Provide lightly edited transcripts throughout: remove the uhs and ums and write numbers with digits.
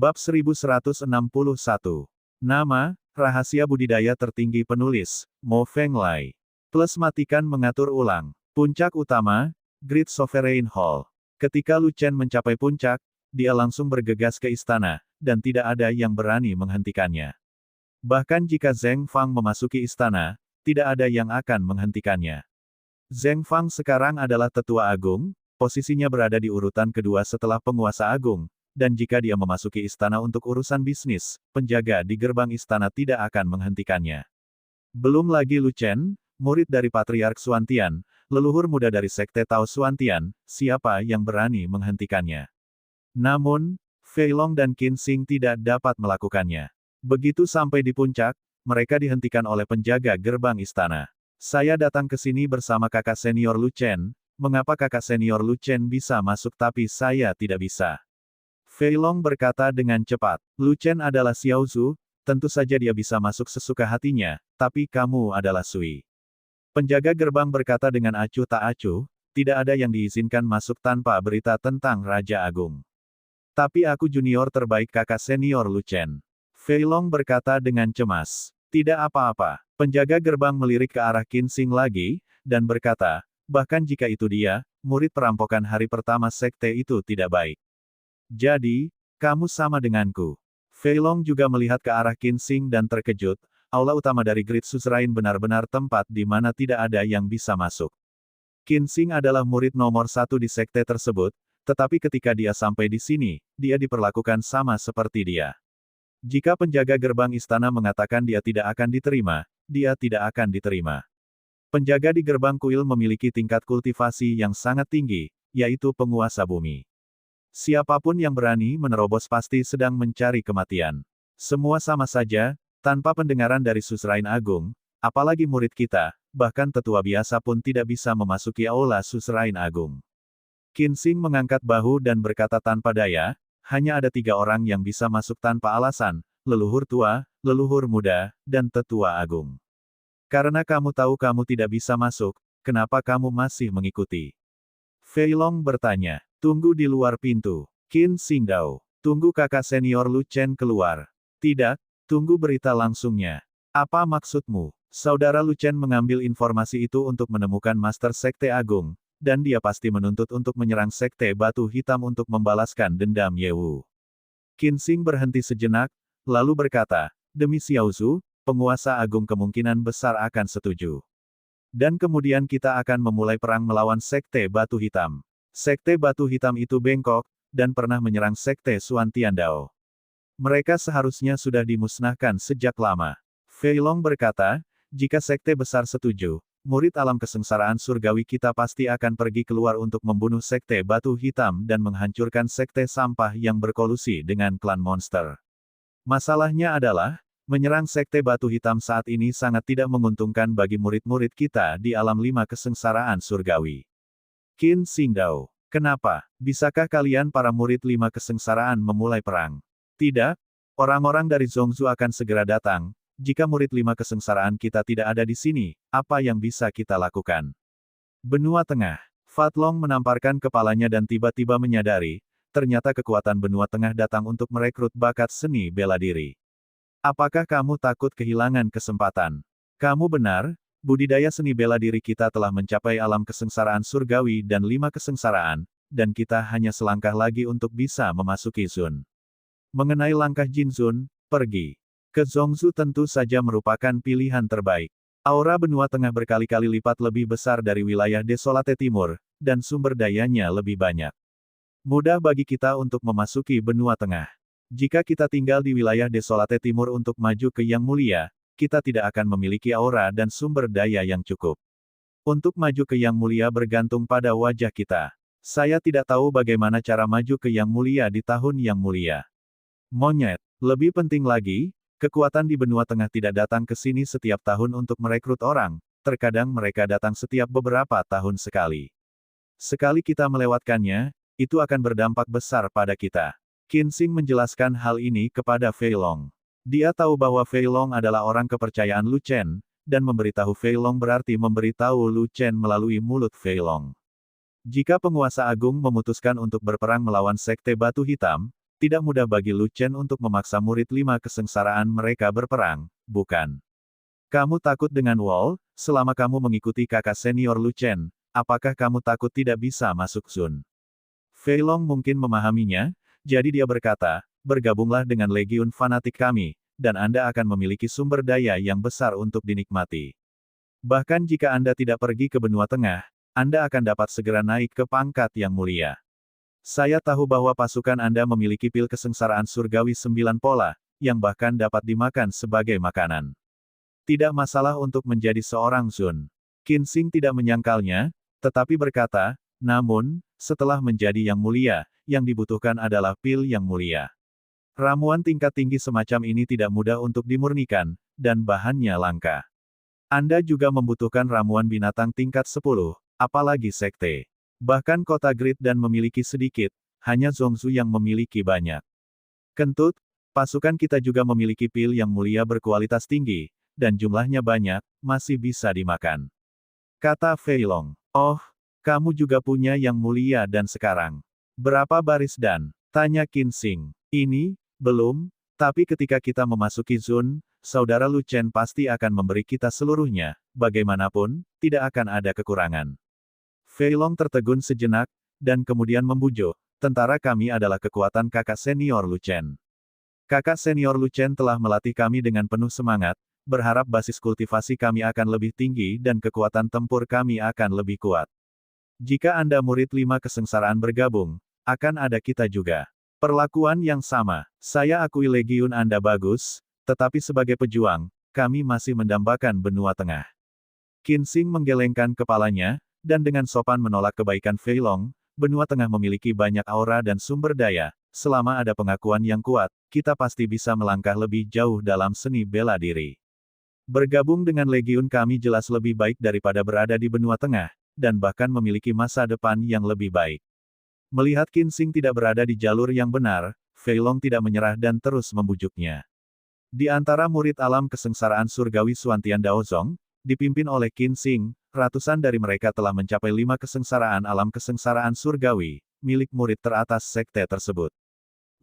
Bab 1161. Nama, rahasia budidaya tertinggi penulis, Mo Fenglai. Plus matikan mengatur ulang. Puncak utama, Great Sovereign Hall. Ketika Lu Chen mencapai puncak, dia langsung bergegas ke istana, dan tidak ada yang berani menghentikannya. Bahkan jika Zheng Fang memasuki istana, tidak ada yang akan menghentikannya. Zheng Fang sekarang adalah tetua agung, posisinya berada di urutan kedua setelah penguasa agung, dan jika dia memasuki istana untuk urusan bisnis, penjaga di gerbang istana tidak akan menghentikannya. Belum lagi Lu Chen, murid dari Patriark Xuantian, leluhur muda dari Sekte Tao Xuantian, siapa yang berani menghentikannya? Namun, Fei Long dan Qin Xing tidak dapat melakukannya. Begitu sampai di puncak, mereka dihentikan oleh penjaga gerbang istana. Saya datang ke sini bersama kakak senior Lu Chen, mengapa kakak senior Lu Chen bisa masuk tapi saya tidak bisa? Fei Long berkata dengan cepat, Lu Chen adalah Xiao Zhu, tentu saja dia bisa masuk sesuka hatinya, tapi kamu adalah Sui. Penjaga gerbang berkata dengan acuh tak acuh, tidak ada yang diizinkan masuk tanpa berita tentang Raja Agung. Tapi aku junior terbaik kakak senior Lu Chen. Fei Long berkata dengan cemas. Tidak apa-apa. Penjaga gerbang melirik ke arah Qin Xing lagi, dan berkata, bahkan jika itu dia, murid perampokan hari pertama sekte itu tidak baik. Jadi, kamu sama denganku. Fei Long juga melihat ke arah Qin Xing dan terkejut, aula utama dari Great Suzerain benar-benar tempat di mana tidak ada yang bisa masuk. Qin Xing adalah murid nomor 1 di sekte tersebut, tetapi ketika dia sampai di sini, dia diperlakukan sama seperti dia. Jika penjaga gerbang istana mengatakan dia tidak akan diterima, dia tidak akan diterima. Penjaga di gerbang kuil memiliki tingkat kultivasi yang sangat tinggi, yaitu penguasa bumi. Siapapun yang berani menerobos pasti sedang mencari kematian. Semua sama saja, tanpa pendengaran dari Suzerain Agung, apalagi murid kita, bahkan tetua biasa pun tidak bisa memasuki aula Suzerain Agung. Qin Xing mengangkat bahu dan berkata tanpa daya, hanya ada 3 orang yang bisa masuk tanpa alasan, leluhur tua, leluhur muda, dan tetua agung. Karena kamu tahu kamu tidak bisa masuk, kenapa kamu masih mengikuti? Fei Long bertanya. Tunggu di luar pintu. Qin Xingdao. Tunggu kakak senior Lu Chen keluar. Tidak, tunggu berita langsungnya. Apa maksudmu? Saudara Lu Chen mengambil informasi itu untuk menemukan Master Sekte Agung, dan dia pasti menuntut untuk menyerang Sekte Batu Hitam untuk membalaskan dendam Ye Wu. Qin Xing berhenti sejenak, lalu berkata, demi Xiao Zhu, penguasa agung kemungkinan besar akan setuju. Dan kemudian kita akan memulai perang melawan Sekte Batu Hitam. Sekte Batu Hitam itu bengkok, dan pernah menyerang Sekte Xuantian Dao. Mereka seharusnya sudah dimusnahkan sejak lama. Fei Long berkata, jika Sekte besar setuju, murid alam kesengsaraan surgawi kita pasti akan pergi keluar untuk membunuh Sekte Batu Hitam dan menghancurkan Sekte sampah yang berkolusi dengan klan monster. Masalahnya adalah, menyerang Sekte Batu Hitam saat ini sangat tidak menguntungkan bagi murid-murid kita di alam 5 kesengsaraan surgawi. Qin Xingdao. Kenapa? Bisakah kalian para murid 5 kesengsaraan memulai perang? Tidak. Orang-orang dari Zhongzhou akan segera datang. Jika murid 5 kesengsaraan kita tidak ada di sini, apa yang bisa kita lakukan? Benua Tengah. Fat Long menamparkan kepalanya dan tiba-tiba menyadari, ternyata kekuatan Benua Tengah datang untuk merekrut bakat seni bela diri. Apakah kamu takut kehilangan kesempatan? Kamu benar. Budidaya seni bela diri kita telah mencapai alam kesengsaraan surgawi dan 5 kesengsaraan, dan kita hanya selangkah lagi untuk bisa memasuki Zun. Mengenai langkah Jin Zun, pergi ke Zhongzhou tentu saja merupakan pilihan terbaik. Aura benua tengah berkali-kali lipat lebih besar dari wilayah Desolate Timur, dan sumber dayanya lebih banyak. Mudah bagi kita untuk memasuki benua tengah. Jika kita tinggal di wilayah Desolate Timur untuk maju ke Yang Mulia, kita tidak akan memiliki aura dan sumber daya yang cukup. Untuk maju ke Yang Mulia bergantung pada wajah kita. Saya tidak tahu bagaimana cara maju ke Yang Mulia di tahun Yang Mulia. Monyet. Lebih penting lagi, kekuatan di benua tengah tidak datang ke sini setiap tahun untuk merekrut orang, terkadang mereka datang setiap beberapa tahun sekali. Sekali kita melewatkannya, itu akan berdampak besar pada kita. Qin Xing menjelaskan hal ini kepada Fei Long. Dia tahu bahwa Fei Long adalah orang kepercayaan Lu Chen, dan memberitahu Fei Long berarti memberitahu Lu Chen melalui mulut Fei Long. Jika penguasa agung memutuskan untuk berperang melawan Sekte Batu Hitam, tidak mudah bagi Lu Chen untuk memaksa murid 5 kesengsaraan mereka berperang, bukan? Kamu takut dengan Wall, selama kamu mengikuti kakak senior Lu Chen, apakah kamu takut tidak bisa masuk Zun? Fei Long mungkin memahaminya, jadi dia berkata, bergabunglah dengan legiun fanatik kami, dan Anda akan memiliki sumber daya yang besar untuk dinikmati. Bahkan jika Anda tidak pergi ke benua tengah, Anda akan dapat segera naik ke pangkat yang mulia. Saya tahu bahwa pasukan Anda memiliki pil kesengsaraan surgawi 9 pola, yang bahkan dapat dimakan sebagai makanan. Tidak masalah untuk menjadi seorang Zun. Qin Xing tidak menyangkalnya, tetapi berkata, namun, setelah menjadi yang mulia, yang dibutuhkan adalah pil yang mulia. Ramuan tingkat tinggi semacam ini tidak mudah untuk dimurnikan, dan bahannya langka. Anda juga membutuhkan ramuan binatang tingkat 10, apalagi sekte. Bahkan kota Grid dan memiliki sedikit, hanya Zhongzhou yang memiliki banyak. Kentut, pasukan kita juga memiliki pil yang mulia berkualitas tinggi, dan jumlahnya banyak, masih bisa dimakan. Kata Fei Long. Oh, kamu juga punya yang mulia dan sekarang. Berapa baris dan? Tanya Qin Xing. Ini, belum, tapi ketika kita memasuki Zun, saudara Lu Chen pasti akan memberi kita seluruhnya, bagaimanapun, tidak akan ada kekurangan. Fei Long tertegun sejenak, dan kemudian membujuk, tentara kami adalah kekuatan kakak senior Lu Chen. Kakak senior Lu Chen telah melatih kami dengan penuh semangat, berharap basis kultivasi kami akan lebih tinggi dan kekuatan tempur kami akan lebih kuat. Jika Anda murid 5 kesengsaraan bergabung, akan ada kita juga. Perlakuan yang sama, saya akui legiun Anda bagus, tetapi sebagai pejuang, kami masih mendambakan benua tengah. Qin Xing menggelengkan kepalanya, dan dengan sopan menolak kebaikan Fei Long, benua tengah memiliki banyak aura dan sumber daya, selama ada pengakuan yang kuat, kita pasti bisa melangkah lebih jauh dalam seni bela diri. Bergabung dengan legiun kami jelas lebih baik daripada berada di benua tengah, dan bahkan memiliki masa depan yang lebih baik. Melihat Qin Xing tidak berada di jalur yang benar, Fei Long tidak menyerah dan terus membujuknya. Di antara murid alam kesengsaraan surgawi Xuantian Daozong, dipimpin oleh Qin Xing, ratusan dari mereka telah mencapai 5 kesengsaraan alam kesengsaraan surgawi, milik murid teratas sekte tersebut.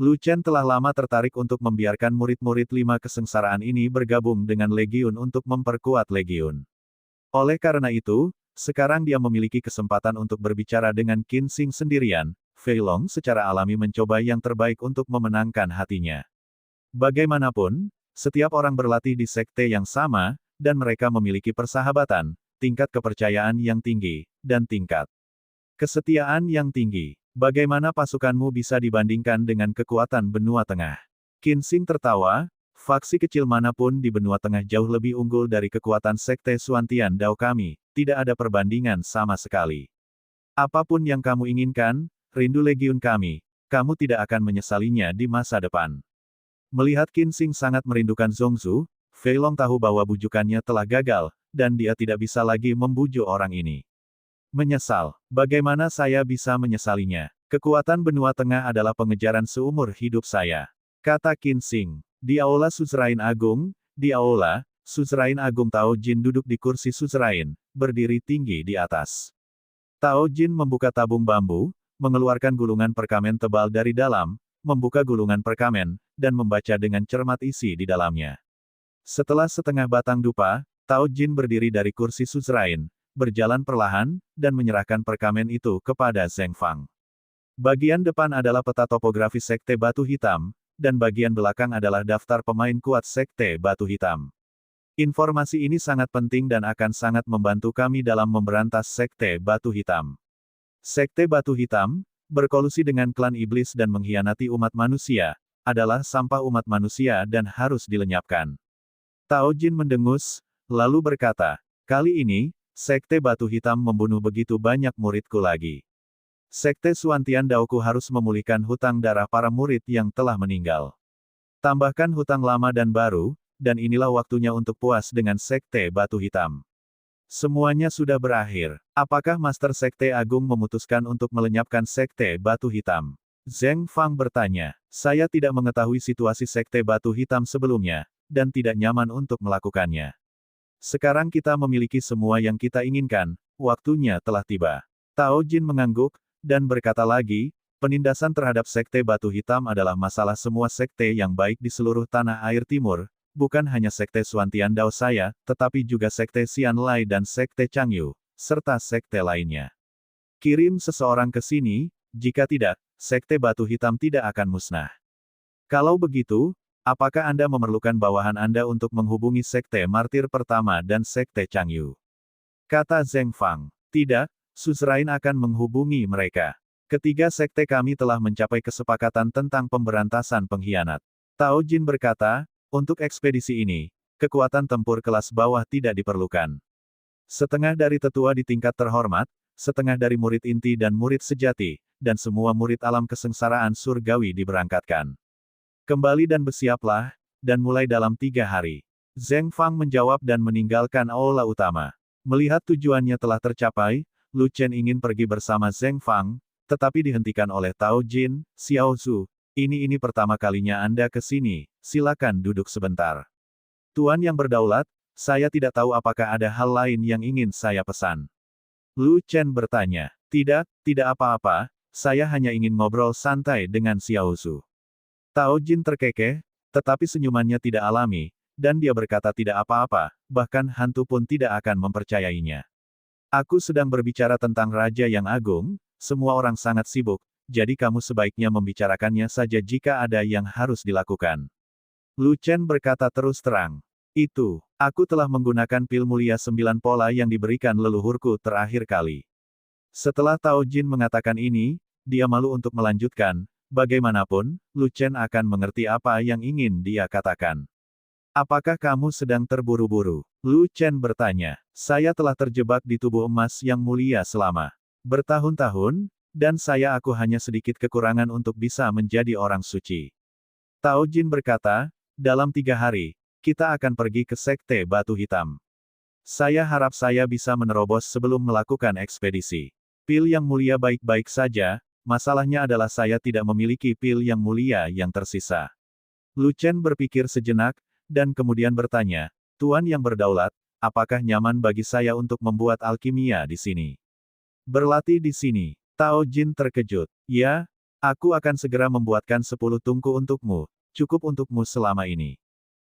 Lu Chen telah lama tertarik untuk membiarkan murid-murid 5 kesengsaraan ini bergabung dengan legiun untuk memperkuat legiun. Oleh karena itu, sekarang dia memiliki kesempatan untuk berbicara dengan Qin Xing sendirian. Fei Long secara alami mencoba yang terbaik untuk memenangkan hatinya. Bagaimanapun, setiap orang berlatih di sekte yang sama, dan mereka memiliki persahabatan, tingkat kepercayaan yang tinggi, dan tingkat kesetiaan yang tinggi. Bagaimana pasukanmu bisa dibandingkan dengan kekuatan benua tengah? Qin Xing tertawa, faksi kecil manapun di benua tengah jauh lebih unggul dari kekuatan sekte Xuantian Dao kami, tidak ada perbandingan sama sekali. Apapun yang kamu inginkan, rindu legiun kami, kamu tidak akan menyesalinya di masa depan. Melihat Qin Xing sangat merindukan Zhongzhou, Fei Long tahu bahwa bujukannya telah gagal, dan dia tidak bisa lagi membujuk orang ini. Menyesal. Bagaimana saya bisa menyesalinya? Kekuatan benua tengah adalah pengejaran seumur hidup saya. Kata Qin Xing. Di Aula Suzerain Agung, di Aula, Suzerain Agung Tao Jin duduk di kursi Suzerain, berdiri tinggi di atas. Tao Jin membuka tabung bambu, mengeluarkan gulungan perkamen tebal dari dalam, membuka gulungan perkamen, dan membaca dengan cermat isi di dalamnya. Setelah setengah batang dupa, Tao Jin berdiri dari kursi Suzerain, berjalan perlahan, dan menyerahkan perkamen itu kepada Zheng Fang. Bagian depan adalah peta topografi Sekte Batu Hitam, dan bagian belakang adalah daftar pemain kuat Sekte Batu Hitam. Informasi ini sangat penting dan akan sangat membantu kami dalam memberantas Sekte Batu Hitam. Sekte Batu Hitam, berkolusi dengan klan iblis dan mengkhianati umat manusia, adalah sampah umat manusia dan harus dilenyapkan. Tao Jin mendengus, lalu berkata, kali ini, Sekte Batu Hitam membunuh begitu banyak muridku lagi. Sekte Xuantian Daoku harus memulihkan hutang darah para murid yang telah meninggal. Tambahkan hutang lama dan baru, dan inilah waktunya untuk puas dengan Sekte Batu Hitam. Semuanya sudah berakhir. Apakah Master Sekte Agung memutuskan untuk melenyapkan Sekte Batu Hitam? Zheng Fang bertanya. Saya tidak mengetahui situasi Sekte Batu Hitam sebelumnya, dan tidak nyaman untuk melakukannya. Sekarang kita memiliki semua yang kita inginkan, waktunya telah tiba. Tao Jin mengangguk, dan berkata lagi, Penindasan terhadap Sekte Batu Hitam adalah masalah semua sekte yang baik di seluruh tanah air timur, bukan hanya Sekte Suantian Dao saya, tetapi juga Sekte Xian Lai dan Sekte Changyu, serta sekte lainnya. Kirim seseorang ke sini, jika tidak, Sekte Batu Hitam tidak akan musnah. Kalau begitu, apakah Anda memerlukan bawahan Anda untuk menghubungi Sekte Martir Pertama dan Sekte Changyu? Kata Zheng Fang. Tidak, suzerain akan menghubungi mereka. Ketiga sekte kami telah mencapai kesepakatan tentang pemberantasan pengkhianat. Tao Jin berkata, untuk ekspedisi ini, kekuatan tempur kelas bawah tidak diperlukan. Setengah dari tetua di tingkat terhormat, setengah dari murid inti dan murid sejati, dan semua murid alam kesengsaraan surgawi diberangkatkan. Kembali dan bersiaplah, dan mulai dalam 3 hari. Zheng Fang menjawab dan meninggalkan aula utama. Melihat tujuannya telah tercapai, Lu Chen ingin pergi bersama Zheng Fang, tetapi dihentikan oleh Tao Jin. Xiao Zhu, ini pertama kalinya Anda ke sini, silakan duduk sebentar. Tuan yang berdaulat, saya tidak tahu apakah ada hal lain yang ingin saya pesan. Lu Chen bertanya, tidak apa-apa, saya hanya ingin ngobrol santai dengan Xiao Zhu. Tao Jin terkekeh, tetapi senyumannya tidak alami, dan dia berkata tidak apa-apa, bahkan hantu pun tidak akan mempercayainya. Aku sedang berbicara tentang Raja yang Agung. Semua orang sangat sibuk, jadi kamu sebaiknya membicarakannya saja jika ada yang harus dilakukan. Lu Chen berkata terus terang. Aku telah menggunakan pil mulia 9 pola yang diberikan leluhurku terakhir kali. Setelah Tao Jin mengatakan ini, dia malu untuk melanjutkan, bagaimanapun, Lu Chen akan mengerti apa yang ingin dia katakan. Apakah kamu sedang terburu-buru? Lu Chen bertanya. Saya telah terjebak di tubuh emas yang mulia selama bertahun-tahun, dan aku hanya sedikit kekurangan untuk bisa menjadi orang suci. Tao Jin berkata, dalam 3 hari, kita akan pergi ke Sekte Batu Hitam. Saya harap saya bisa menerobos sebelum melakukan ekspedisi. Pil yang mulia baik-baik saja, masalahnya adalah saya tidak memiliki pil yang mulia yang tersisa. Lu Chen berpikir sejenak, dan kemudian bertanya, Tuan yang berdaulat, apakah nyaman bagi saya untuk membuat alkimia di sini? Berlatih di sini. Tao Jin terkejut. Ya, aku akan segera membuatkan 10 tungku untukmu, cukup untukmu selama ini.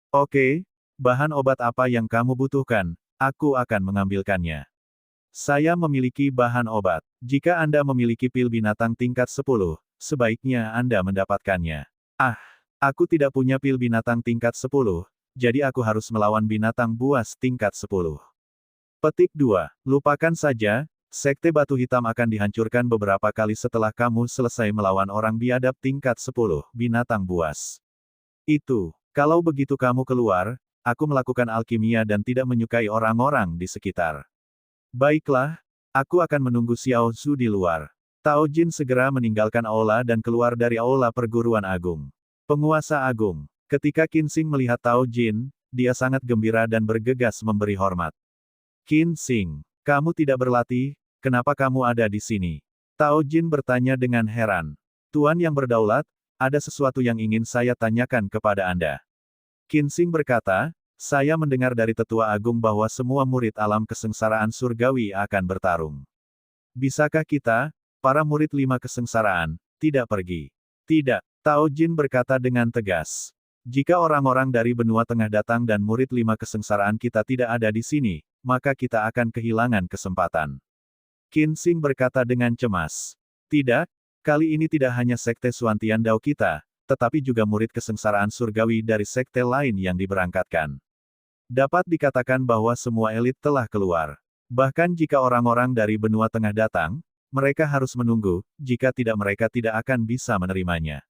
Oke, bahan obat apa yang kamu butuhkan, aku akan mengambilkannya. Saya memiliki bahan obat. Jika Anda memiliki pil binatang tingkat 10, sebaiknya Anda mendapatkannya. Aku tidak punya pil binatang tingkat 10, jadi aku harus melawan binatang buas tingkat 10. Petik 2. Lupakan saja, Sekte Batu Hitam akan dihancurkan beberapa kali setelah kamu selesai melawan orang biadab tingkat 10, binatang buas. Kalau begitu kamu keluar, aku melakukan alkimia dan tidak menyukai orang-orang di sekitar. Baiklah, aku akan menunggu Xiao Zhu di luar. Tao Jin segera meninggalkan aula dan keluar dari aula perguruan agung. Penguasa agung. Ketika Qin Xing melihat Tao Jin, dia sangat gembira dan bergegas memberi hormat. Qin Xing, kamu tidak berlatih, kenapa kamu ada di sini? Tao Jin bertanya dengan heran. Tuan yang berdaulat, ada sesuatu yang ingin saya tanyakan kepada Anda. Qin Xing berkata, saya mendengar dari Tetua Agung bahwa semua murid alam kesengsaraan surgawi akan bertarung. Bisakah kita, para murid 5 kesengsaraan, tidak pergi? Tidak, Tao Jin berkata dengan tegas. Jika orang-orang dari benua tengah datang dan murid 5 kesengsaraan kita tidak ada di sini, maka kita akan kehilangan kesempatan. Qin Xing berkata dengan cemas. Tidak, kali ini tidak hanya Sekte Suantian Dao kita, tetapi juga murid kesengsaraan surgawi dari sekte lain yang diberangkatkan. Dapat dikatakan bahwa semua elit telah keluar. Bahkan jika orang-orang dari benua tengah datang, mereka harus menunggu, jika tidak mereka tidak akan bisa menerimanya.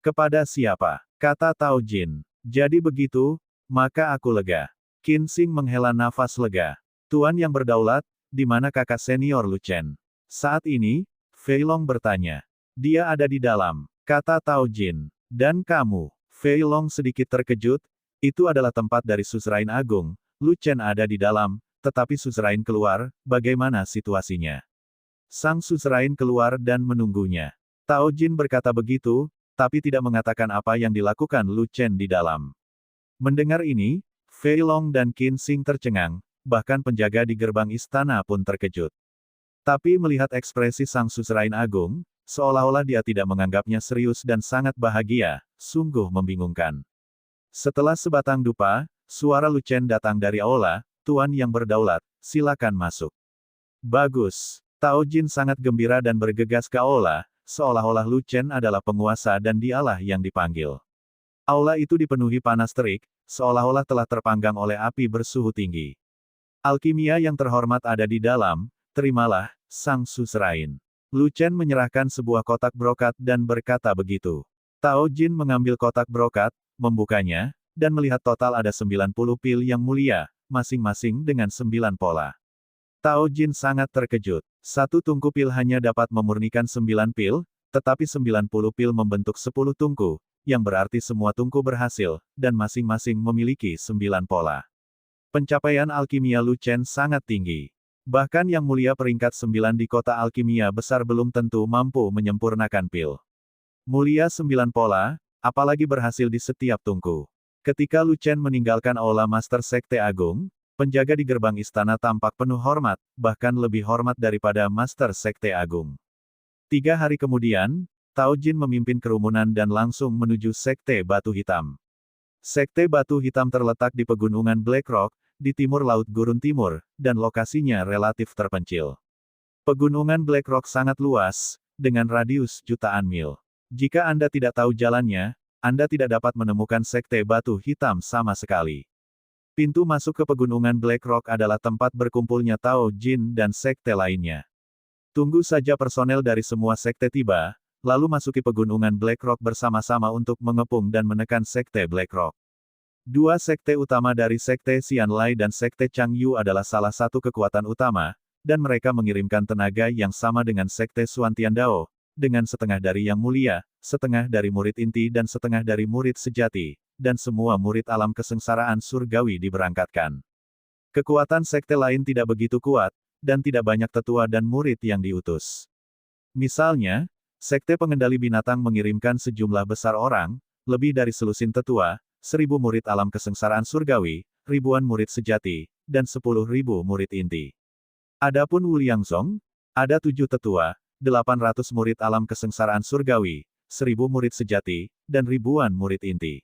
Kepada siapa? Kata Tao Jin. Jadi begitu, maka aku lega. Qin Xing menghela nafas lega. Tuan yang berdaulat, di mana kakak senior Lu Chen? Saat ini, Fei Long bertanya. Dia ada di dalam, kata Tao Jin. Dan kamu? Fei Long sedikit terkejut, itu adalah tempat dari suzerain agung, Lu Chen ada di dalam, tetapi suzerain keluar, bagaimana situasinya? Sang suzerain keluar dan menunggunya. Tao Jin berkata begitu, tapi tidak mengatakan apa yang dilakukan Lu Chen di dalam. Mendengar ini, Fei Long dan Qin Xing tercengang, bahkan penjaga di gerbang istana pun terkejut. Tapi melihat ekspresi sang suzerain agung, seolah-olah dia tidak menganggapnya serius dan sangat bahagia, sungguh membingungkan. Setelah sebatang dupa, suara Lu Chen datang dari aula, "Tuan yang berdaulat, silakan masuk." Bagus. Tao Jin sangat gembira dan bergegas ke aula, seolah-olah Lu Chen adalah penguasa dan dialah yang dipanggil. Aula itu dipenuhi panas terik, seolah-olah telah terpanggang oleh api bersuhu tinggi. Alkimia yang terhormat ada di dalam, terimalah, Sang Suzerain. Lu Chen menyerahkan sebuah kotak brokat dan berkata begitu. Tao Jin mengambil kotak brokat, membukanya, dan melihat total ada 90 pil yang mulia, masing-masing dengan 9 pola. Tao Jin sangat terkejut. Satu tungku pil hanya dapat memurnikan 9 pil, tetapi 90 pil membentuk 10 tungku, yang berarti semua tungku berhasil, dan masing-masing memiliki 9 pola. Pencapaian alkimia Lu Chen sangat tinggi. Bahkan yang mulia peringkat 9 di kota alkimia besar belum tentu mampu menyempurnakan pil. Mulia 9 pola, apalagi berhasil di setiap tungku. Ketika Lu Chen meninggalkan aula Master Sekte Agung, penjaga di gerbang istana tampak penuh hormat, bahkan lebih hormat daripada Master Sekte Agung. 3 hari kemudian, Tao Jin memimpin kerumunan dan langsung menuju Sekte Batu Hitam. Sekte Batu Hitam terletak di pegunungan Black Rock, di timur Laut Gurun Timur, dan lokasinya relatif terpencil. Pegunungan Black Rock sangat luas, dengan radius jutaan mil. Jika Anda tidak tahu jalannya, Anda tidak dapat menemukan Sekte Batu Hitam sama sekali. Pintu masuk ke pegunungan Black Rock adalah tempat berkumpulnya Tao Jin dan sekte lainnya. Tunggu saja personel dari semua sekte tiba, lalu masuki pegunungan Black Rock bersama-sama untuk mengepung dan menekan Sekte Black Rock. Dua sekte utama dari Sekte Xianlai dan Sekte Changyu adalah salah satu kekuatan utama, dan mereka mengirimkan tenaga yang sama dengan Sekte Xuantian Dao, dengan setengah dari yang mulia, setengah dari murid inti dan setengah dari murid sejati, dan semua murid alam kesengsaraan surgawi diberangkatkan. Kekuatan sekte lain tidak begitu kuat, dan tidak banyak tetua dan murid yang diutus. Misalnya, Sekte Pengendali Binatang mengirimkan sejumlah besar orang, lebih dari selusin tetua, 1.000 murid alam kesengsaraan surgawi, ribuan murid sejati, dan 10.000 murid inti. Adapun Wu Liangzong, ada 7 tetua, 800 murid alam kesengsaraan surgawi, 1.000 murid sejati, dan ribuan murid inti.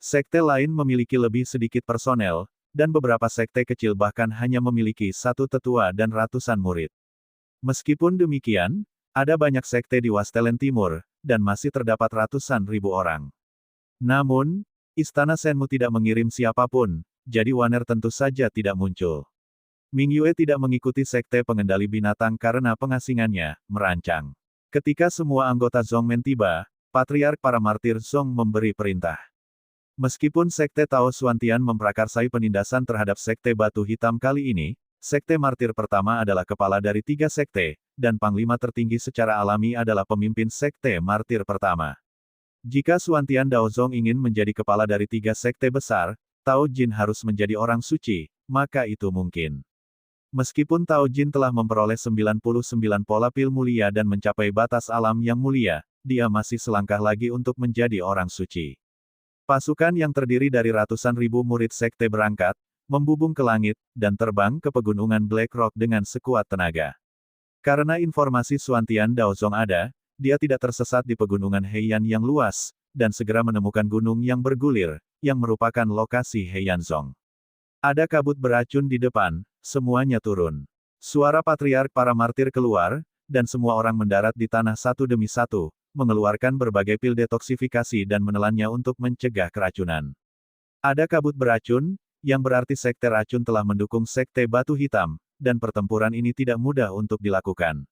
Sekte lain memiliki lebih sedikit personel, dan beberapa sekte kecil bahkan hanya memiliki 1 tetua dan ratusan murid. Meskipun demikian, ada banyak sekte di Wastelen Timur, dan masih terdapat ratusan ribu orang. Namun, Istana Shenmu tidak mengirim siapapun, jadi Waner tentu saja tidak muncul. Ming Yue tidak mengikuti Sekte Pengendali Binatang karena pengasingannya, merancang. Ketika semua anggota Zongmen tiba, Patriark para Martir Zong memberi perintah. Meskipun Sekte Tao Xuantian memprakarsai penindasan terhadap Sekte Batu Hitam kali ini, Sekte Martir pertama adalah kepala dari 3 sekte, dan panglima tertinggi secara alami adalah pemimpin Sekte Martir pertama. Jika Xuantian Daozong ingin menjadi kepala dari 3 sekte besar, Tao Jin harus menjadi orang suci, maka itu mungkin. Meskipun Tao Jin telah memperoleh 99 pola pil mulia dan mencapai batas alam yang mulia, dia masih selangkah lagi untuk menjadi orang suci. Pasukan yang terdiri dari ratusan ribu murid sekte berangkat, membubung ke langit, dan terbang ke pegunungan Black Rock dengan sekuat tenaga. Karena informasi Xuantian Daozong ada, dia tidak tersesat di pegunungan Heian yang luas, dan segera menemukan gunung yang bergulir, yang merupakan lokasi Heianzong. Ada kabut beracun di depan, semuanya turun. Suara Patriark para Martir keluar, dan semua orang mendarat di tanah satu demi satu, mengeluarkan berbagai pil detoksifikasi dan menelannya untuk mencegah keracunan. Ada kabut beracun, yang berarti Sekte Racun telah mendukung Sekte Batu Hitam, dan pertempuran ini tidak mudah untuk dilakukan.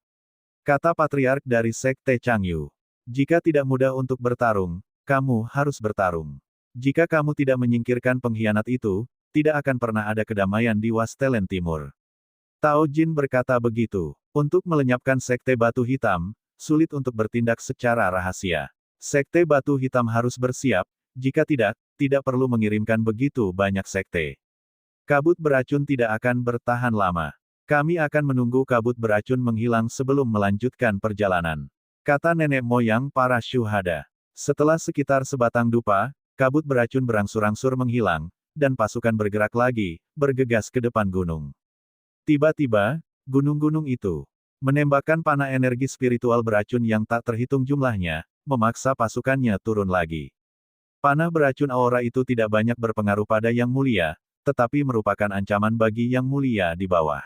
Kata Patriark dari Sekte Changyu. Jika tidak mudah untuk bertarung, kamu harus bertarung. Jika kamu tidak menyingkirkan pengkhianat itu, tidak akan pernah ada kedamaian di Wastelen Timur. Tao Jin berkata begitu. Untuk melenyapkan Sekte Batu Hitam, sulit untuk bertindak secara rahasia. Sekte Batu Hitam harus bersiap, jika tidak, tidak perlu mengirimkan begitu banyak sekte. Kabut beracun tidak akan bertahan lama. Kami akan menunggu kabut beracun menghilang sebelum melanjutkan perjalanan. Kata nenek moyang para syuhada. Setelah sekitar sebatang dupa, kabut beracun berangsur-angsur menghilang, dan pasukan bergerak lagi, bergegas ke depan gunung. Tiba-tiba, gunung-gunung itu Menembakkan panah energi spiritual beracun yang tak terhitung jumlahnya, memaksa pasukannya turun lagi. Panah beracun aura itu tidak banyak berpengaruh pada Yang Mulia, tetapi merupakan ancaman bagi Yang Mulia di bawah.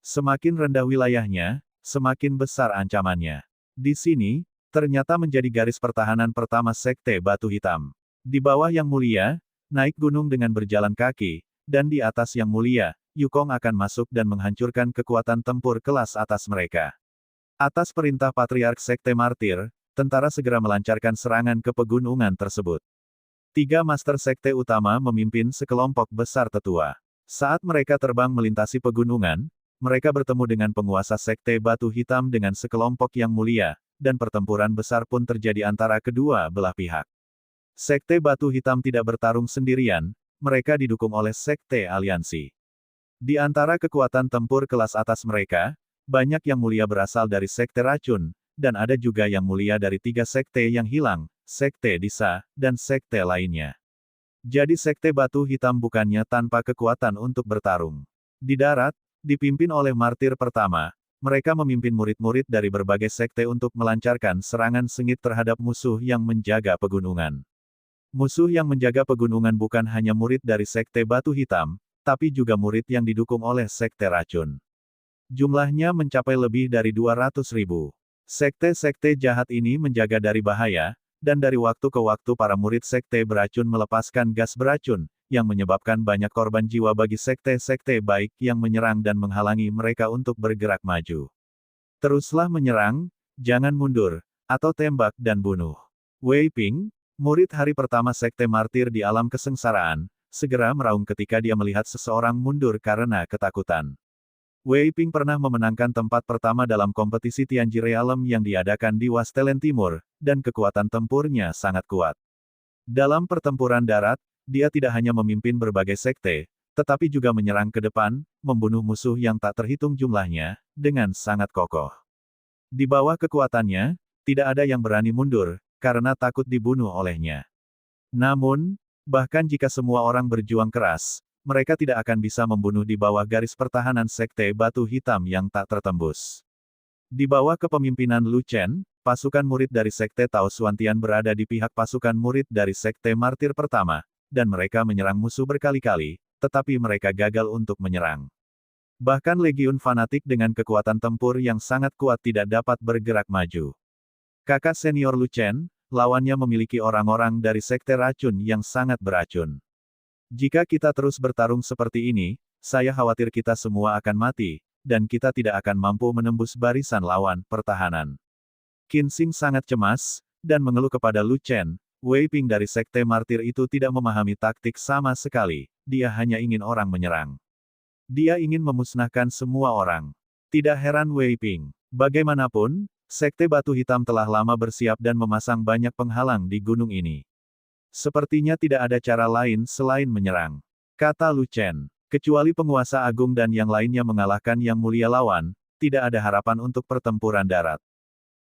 Semakin rendah wilayahnya, semakin besar ancamannya. Di sini, ternyata menjadi garis pertahanan pertama Sekte Batu Hitam. Di bawah Yang Mulia, naik gunung dengan berjalan kaki, dan di atas Yang Mulia, Yukong akan masuk dan menghancurkan kekuatan tempur kelas atas mereka. Atas perintah Patriark Sekte Martir, tentara segera melancarkan serangan ke pegunungan tersebut. 3 Master Sekte Utama memimpin sekelompok besar tetua. Saat mereka terbang melintasi pegunungan, mereka bertemu dengan penguasa Sekte Batu Hitam dengan sekelompok Yang Mulia, dan pertempuran besar pun terjadi antara kedua belah pihak. Sekte Batu Hitam tidak bertarung sendirian, mereka didukung oleh Sekte Aliansi. Di antara kekuatan tempur kelas atas mereka, banyak Yang Mulia berasal dari Sekte Racun, dan ada juga Yang Mulia dari 3 sekte yang hilang, Sekte Disa, dan sekte lainnya. Jadi Sekte Batu Hitam bukannya tanpa kekuatan untuk bertarung. Di darat, dipimpin oleh Martir pertama, mereka memimpin murid-murid dari berbagai sekte untuk melancarkan serangan sengit terhadap musuh yang menjaga pegunungan. Musuh yang menjaga pegunungan bukan hanya murid dari Sekte Batu Hitam, tapi juga murid yang didukung oleh Sekte Racun. Jumlahnya mencapai lebih dari 200.000. Sekte-sekte jahat ini menjaga dari bahaya, dan dari waktu ke waktu para murid Sekte Beracun melepaskan gas beracun, yang menyebabkan banyak korban jiwa bagi sekte-sekte baik yang menyerang dan menghalangi mereka untuk bergerak maju. Teruslah menyerang, jangan mundur, atau tembak dan bunuh. Wei Ping, murid hari pertama Sekte Martir di alam kesengsaraan, segera meraung ketika dia melihat seseorang mundur karena ketakutan. Wei Ping pernah memenangkan tempat pertama dalam kompetisi Tianji Realm yang diadakan di Wastelen Timur, dan kekuatan tempurnya sangat kuat. Dalam pertempuran darat, dia tidak hanya memimpin berbagai sekte, tetapi juga menyerang ke depan, membunuh musuh yang tak terhitung jumlahnya, dengan sangat kokoh. Di bawah kekuatannya, tidak ada yang berani mundur, karena takut dibunuh olehnya. Namun, bahkan jika semua orang berjuang keras, mereka tidak akan bisa membunuh di bawah garis pertahanan Sekte Batu Hitam yang tak tertembus. Di bawah kepemimpinan Lu Chen, pasukan murid dari Sekte Tao Xuantian berada di pihak pasukan murid dari Sekte Martir pertama, dan mereka menyerang musuh berkali-kali, tetapi mereka gagal untuk menyerang. Bahkan legiun fanatik dengan kekuatan tempur yang sangat kuat tidak dapat bergerak maju. Kakak senior Lu Chen, lawannya memiliki orang-orang dari Sekte Racun yang sangat beracun. Jika kita terus bertarung seperti ini, saya khawatir kita semua akan mati, dan kita tidak akan mampu menembus barisan lawan pertahanan. Qin Xing sangat cemas, dan mengeluh kepada Lu Chen. Wei Ping dari Sekte Martir itu tidak memahami taktik sama sekali, dia hanya ingin orang menyerang. Dia ingin memusnahkan semua orang. Tidak heran Wei Ping. Bagaimanapun, Sekte Batu Hitam telah lama bersiap dan memasang banyak penghalang di gunung ini. Sepertinya tidak ada cara lain selain menyerang, kata Lu Chen. Kecuali penguasa agung dan yang lainnya mengalahkan Yang Mulia lawan, tidak ada harapan untuk pertempuran darat.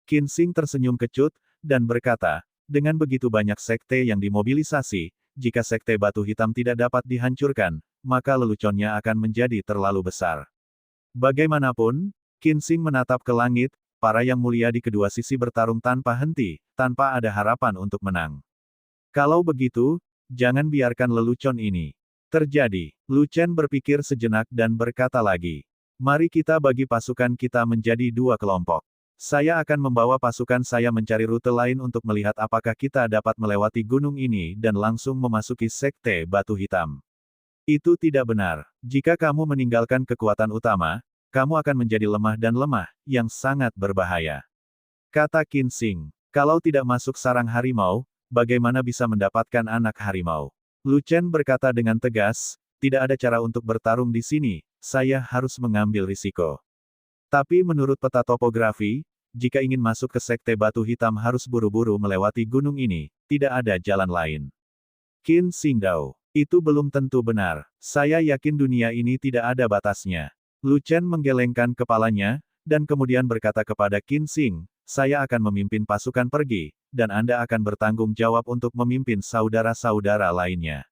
Qin Xing tersenyum kecut, dan berkata, dengan begitu banyak sekte yang dimobilisasi, jika Sekte Batu Hitam tidak dapat dihancurkan, maka leluconnya akan menjadi terlalu besar. Bagaimanapun, Qin Xing menatap ke langit, para Yang Mulia di kedua sisi bertarung tanpa henti, tanpa ada harapan untuk menang. Kalau begitu, jangan biarkan lelucon ini terjadi. Lu Chen berpikir sejenak dan berkata lagi. Mari kita bagi pasukan kita menjadi 2 kelompok. Saya akan membawa pasukan saya mencari rute lain untuk melihat apakah kita dapat melewati gunung ini dan langsung memasuki Sekte Batu Hitam. Itu tidak benar. Jika kamu meninggalkan kekuatan utama, kamu akan menjadi lemah dan lemah, yang sangat berbahaya. Kata Qin Xing. Kalau tidak masuk sarang harimau, bagaimana bisa mendapatkan anak harimau? Lu Chen berkata dengan tegas, tidak ada cara untuk bertarung di sini, saya harus mengambil risiko. Tapi menurut peta topografi, jika ingin masuk ke Sekte Batu Hitam harus buru-buru melewati gunung ini, tidak ada jalan lain. Qin Xingdao, itu belum tentu benar, saya yakin dunia ini tidak ada batasnya. Lu Chen menggelengkan kepalanya, dan kemudian berkata kepada Qin Xing, saya akan memimpin pasukan pergi, dan Anda akan bertanggung jawab untuk memimpin saudara-saudara lainnya.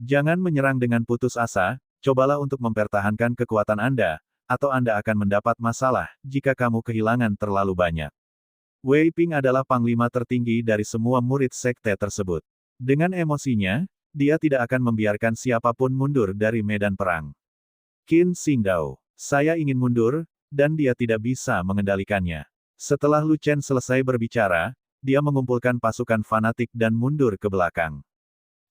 Jangan menyerang dengan putus asa, cobalah untuk mempertahankan kekuatan Anda, atau Anda akan mendapat masalah jika kamu kehilangan terlalu banyak. Wei Ping adalah panglima tertinggi dari semua murid sekte tersebut. Dengan emosinya, dia tidak akan membiarkan siapapun mundur dari medan perang. Qin Xingdao, saya ingin mundur, dan dia tidak bisa mengendalikannya. Setelah Lu Chen selesai berbicara, dia mengumpulkan pasukan fanatik dan mundur ke belakang.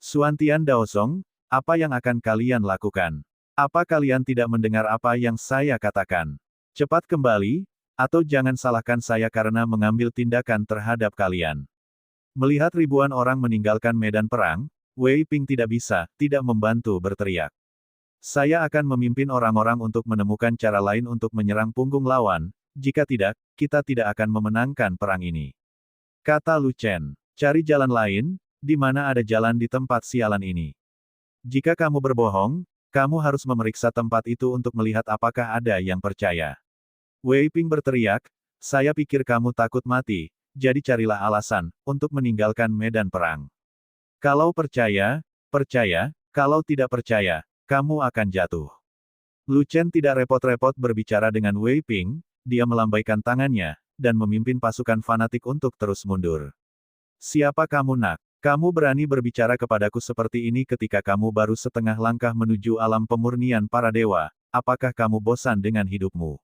Xuantian Daosong, apa yang akan kalian lakukan? Apa kalian tidak mendengar apa yang saya katakan? Cepat kembali, atau jangan salahkan saya karena mengambil tindakan terhadap kalian. Melihat ribuan orang meninggalkan medan perang, Wei Ping tidak membantu berteriak. Saya akan memimpin orang-orang untuk menemukan cara lain untuk menyerang punggung lawan, jika tidak, kita tidak akan memenangkan perang ini. Kata Lu Chen, cari jalan lain, di mana ada jalan di tempat sialan ini. Jika kamu berbohong, kamu harus memeriksa tempat itu untuk melihat apakah ada yang percaya. Wei Ping berteriak, saya pikir kamu takut mati, jadi carilah alasan untuk meninggalkan medan perang. Kalau percaya, percaya, kalau tidak percaya, kamu akan jatuh. Lu Chen tidak repot-repot berbicara dengan Wei Ping, dia melambaikan tangannya, dan memimpin pasukan fanatik untuk terus mundur. Siapa kamu nak? Kamu berani berbicara kepadaku seperti ini ketika kamu baru setengah langkah menuju alam pemurnian para dewa, apakah kamu bosan dengan hidupmu?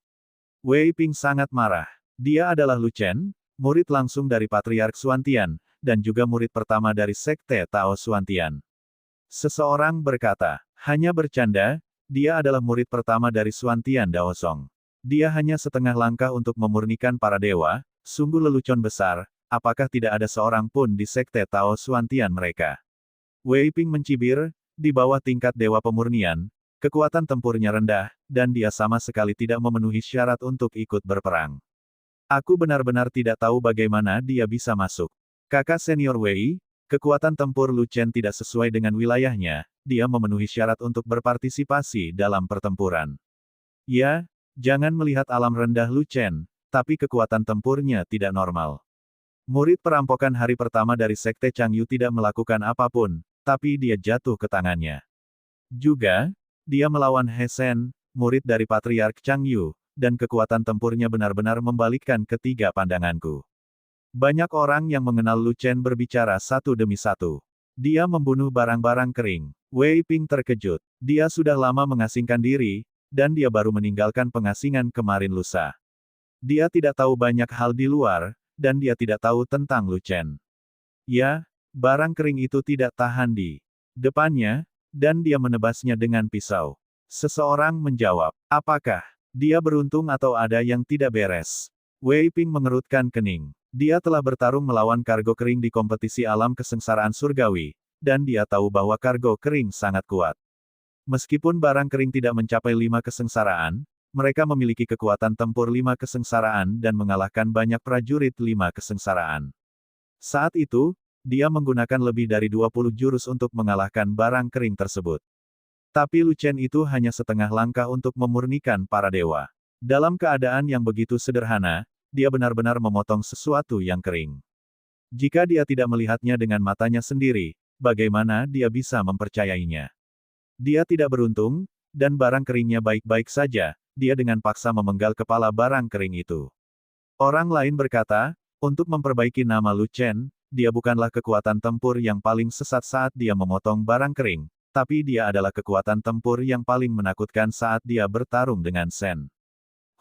Wei Ping sangat marah. Dia adalah Lu Chen, murid langsung dari Patriark Xuantian, dan juga murid pertama dari Sekte Tao Xuantian. Seseorang berkata, hanya bercanda, dia adalah murid pertama dari Xuantian Daosong. Dia hanya setengah langkah untuk memurnikan para dewa, sungguh lelucon besar, apakah tidak ada seorang pun di Sekte Tao Xuantian mereka? Wei Ping mencibir, di bawah tingkat dewa pemurnian, kekuatan tempurnya rendah, dan dia sama sekali tidak memenuhi syarat untuk ikut berperang. Aku benar-benar tidak tahu bagaimana dia bisa masuk. Kakak senior Wei, kekuatan tempur Lu Chen tidak sesuai dengan wilayahnya, dia memenuhi syarat untuk berpartisipasi dalam pertempuran. Ya, jangan melihat alam rendah Lu Chen, tapi kekuatan tempurnya tidak normal. Murid perampokan hari pertama dari Sekte Changyu tidak melakukan apapun, tapi dia jatuh ke tangannya. Juga, dia melawan He Shen, murid dari Patriark Changyu, dan kekuatan tempurnya benar-benar membalikkan ketiga pandanganku. Banyak orang yang mengenal Lu Chen berbicara satu demi satu. Dia membunuh barang-barang kering. Wei Ping terkejut. Dia sudah lama mengasingkan diri, dan dia baru meninggalkan pengasingan kemarin lusa. Dia tidak tahu banyak hal di luar, dan dia tidak tahu tentang Lu Chen. Ya, barang kering itu tidak tahan di depannya, dan dia menebasnya dengan pisau. Seseorang menjawab, apakah dia beruntung atau ada yang tidak beres? Wei Ping mengerutkan kening. Dia telah bertarung melawan kargo kering di kompetisi alam kesengsaraan surgawi, dan dia tahu bahwa kargo kering sangat kuat. Meskipun barang kering tidak mencapai 5 kesengsaraan, mereka memiliki kekuatan tempur 5 kesengsaraan dan mengalahkan banyak prajurit 5 kesengsaraan. Saat itu, dia menggunakan lebih dari 20 jurus untuk mengalahkan barang kering tersebut. Tapi Lu Chen itu hanya setengah langkah untuk memurnikan para dewa. Dalam keadaan yang begitu sederhana, dia benar-benar memotong sesuatu yang kering. Jika dia tidak melihatnya dengan matanya sendiri, bagaimana dia bisa mempercayainya? Dia tidak beruntung, dan barang keringnya baik-baik saja, dia dengan paksa memenggal kepala barang kering itu. Orang lain berkata, untuk memperbaiki nama Lu Chen, dia bukanlah kekuatan tempur yang paling sesat saat dia memotong barang kering, tapi dia adalah kekuatan tempur yang paling menakutkan saat dia bertarung dengan Shen.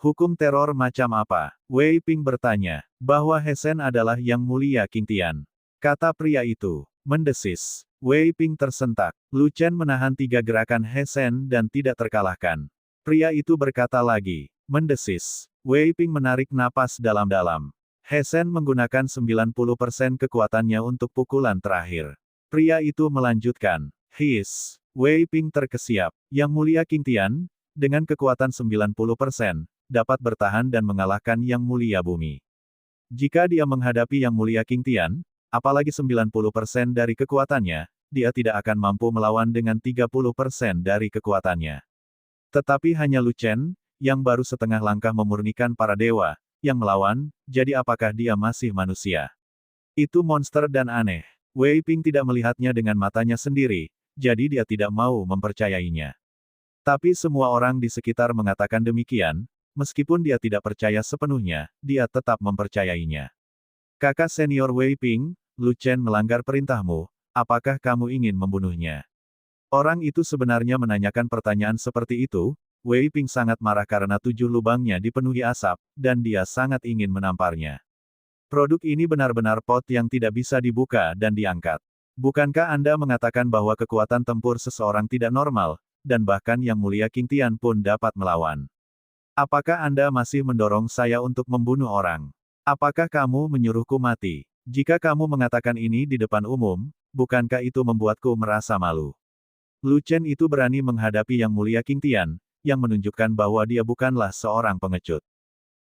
Hukum teror macam apa? Wei Ping bertanya, bahwa He Shen adalah yang mulia King Tian. Kata pria itu, mendesis. Wei Ping tersentak. Lu Chen menahan 3 gerakan He Shen dan tidak terkalahkan. Pria itu berkata lagi, mendesis. Wei Ping menarik napas dalam-dalam. He Shen menggunakan 90% kekuatannya untuk pukulan terakhir. Pria itu melanjutkan, his. Wei Ping terkesiap. Yang mulia King Tian, dengan kekuatan 90%, dapat bertahan dan mengalahkan Yang Mulia Bumi. Jika dia menghadapi Yang Mulia King Tian, apalagi 90% dari kekuatannya, dia tidak akan mampu melawan dengan 30% dari kekuatannya. Tetapi hanya Lu Chen, yang baru setengah langkah memurnikan para dewa, yang melawan, jadi apakah dia masih manusia? Itu monster dan aneh. Wei Ping tidak melihatnya dengan matanya sendiri, jadi dia tidak mau mempercayainya. Tapi semua orang di sekitar mengatakan demikian, meskipun dia tidak percaya sepenuhnya, dia tetap mempercayainya. Kakak senior Wei Ping, Lu Chen melanggar perintahmu, apakah kamu ingin membunuhnya? Orang itu sebenarnya menanyakan pertanyaan seperti itu, Wei Ping sangat marah karena 7 lubangnya dipenuhi asap, dan dia sangat ingin menamparnya. Produk ini benar-benar pot yang tidak bisa dibuka dan diangkat. Bukankah Anda mengatakan bahwa kekuatan tempur seseorang tidak normal, dan bahkan Yang Mulia King Tian pun dapat melawan? Apakah Anda masih mendorong saya untuk membunuh orang? Apakah kamu menyuruhku mati? Jika kamu mengatakan ini di depan umum, bukankah itu membuatku merasa malu? Lu Chen itu berani menghadapi Yang Mulia King Tian, yang menunjukkan bahwa dia bukanlah seorang pengecut.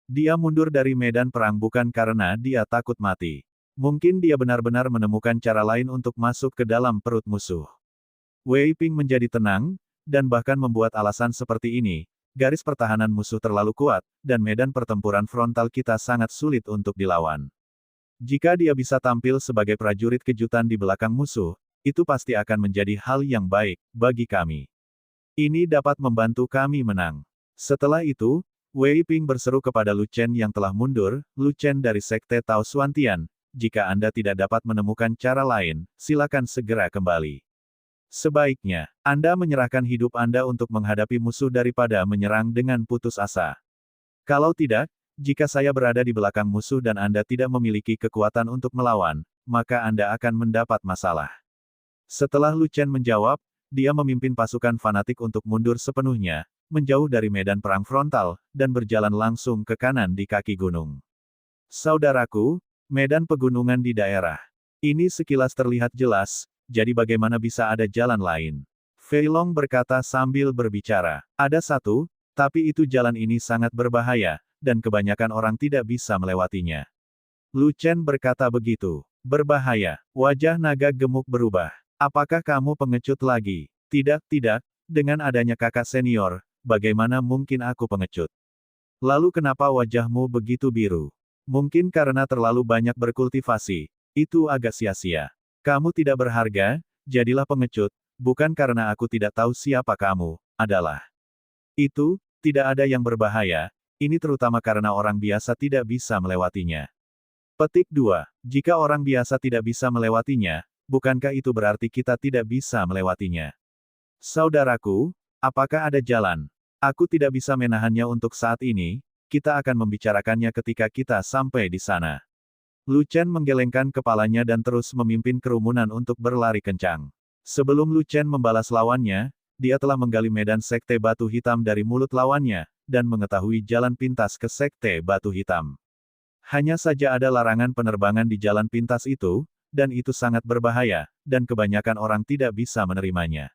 Dia mundur dari medan perang bukan karena dia takut mati. Mungkin dia benar-benar menemukan cara lain untuk masuk ke dalam perut musuh. Wei Ping menjadi tenang, dan bahkan membuat alasan seperti ini, garis pertahanan musuh terlalu kuat, dan medan pertempuran frontal kita sangat sulit untuk dilawan. Jika dia bisa tampil sebagai prajurit kejutan di belakang musuh, itu pasti akan menjadi hal yang baik bagi kami. Ini dapat membantu kami menang. Setelah itu, Wei Ping berseru kepada Lu Chen yang telah mundur, Lu Chen dari Sekte Tao Xuantian, jika Anda tidak dapat menemukan cara lain, silakan segera kembali. Sebaiknya, Anda menyerahkan hidup Anda untuk menghadapi musuh daripada menyerang dengan putus asa. Kalau tidak, jika saya berada di belakang musuh dan Anda tidak memiliki kekuatan untuk melawan, maka Anda akan mendapat masalah. Setelah Lu Chen menjawab, dia memimpin pasukan fanatik untuk mundur sepenuhnya, menjauh dari medan perang frontal, dan berjalan langsung ke kanan di kaki gunung. Saudaraku, medan pegunungan di daerah ini sekilas terlihat jelas, jadi bagaimana bisa ada jalan lain? Fei Long berkata sambil berbicara. Ada satu, tapi itu jalan ini sangat berbahaya, dan kebanyakan orang tidak bisa melewatinya. Lu Chen berkata begitu. Berbahaya. Wajah naga gemuk berubah. Apakah kamu pengecut lagi? Tidak, tidak. Dengan adanya kakak senior, bagaimana mungkin aku pengecut? Lalu kenapa wajahmu begitu biru? Mungkin karena terlalu banyak berkultivasi. Itu agak sia-sia. Kamu tidak berharga, jadilah pengecut, bukan karena aku tidak tahu siapa kamu, adalah. Itu, tidak ada yang berbahaya, ini terutama karena orang biasa tidak bisa melewatinya. Petik 2. Jika orang biasa tidak bisa melewatinya, bukankah itu berarti kita tidak bisa melewatinya? Saudaraku, apakah ada jalan? Aku tidak bisa menahannya untuk saat ini, kita akan membicarakannya ketika kita sampai di sana. Lu Chen menggelengkan kepalanya dan terus memimpin kerumunan untuk berlari kencang. Sebelum Lu Chen membalas lawannya, dia telah menggali medan Sekte Batu Hitam dari mulut lawannya, dan mengetahui jalan pintas ke Sekte Batu Hitam. Hanya saja ada larangan penerbangan di jalan pintas itu, dan itu sangat berbahaya, dan kebanyakan orang tidak bisa menerimanya.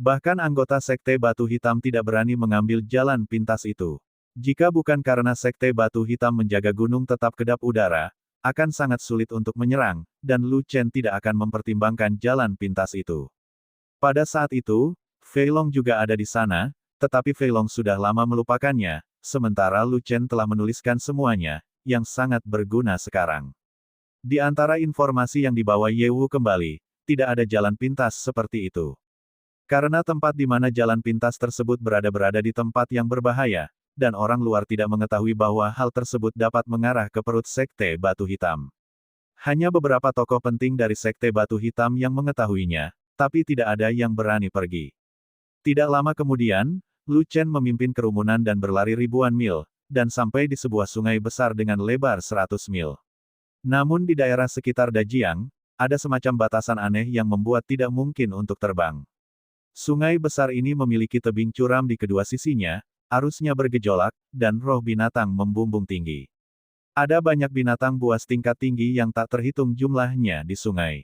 Bahkan anggota Sekte Batu Hitam tidak berani mengambil jalan pintas itu. Jika bukan karena Sekte Batu Hitam menjaga gunung tetap kedap udara, akan sangat sulit untuk menyerang, dan Lu Chen tidak akan mempertimbangkan jalan pintas itu. Pada saat itu, Fei Long juga ada di sana, tetapi Fei Long sudah lama melupakannya, sementara Lu Chen telah menuliskan semuanya, yang sangat berguna sekarang. Di antara informasi yang dibawa Ye Wu kembali, tidak ada jalan pintas seperti itu. Karena tempat di mana jalan pintas tersebut berada di tempat yang berbahaya, dan orang luar tidak mengetahui bahwa hal tersebut dapat mengarah ke perut Sekte Batu Hitam. Hanya beberapa tokoh penting dari Sekte Batu Hitam yang mengetahuinya, tapi tidak ada yang berani pergi. Tidak lama kemudian, Lu Chen memimpin kerumunan dan berlari ribuan mil, dan sampai di sebuah sungai besar dengan lebar 100 mil. Namun di daerah sekitar Dajiang, ada semacam batasan aneh yang membuat tidak mungkin untuk terbang. Sungai besar ini memiliki tebing curam di kedua sisinya, arusnya bergejolak, dan roh binatang membumbung tinggi. Ada banyak binatang buas tingkat tinggi yang tak terhitung jumlahnya di sungai.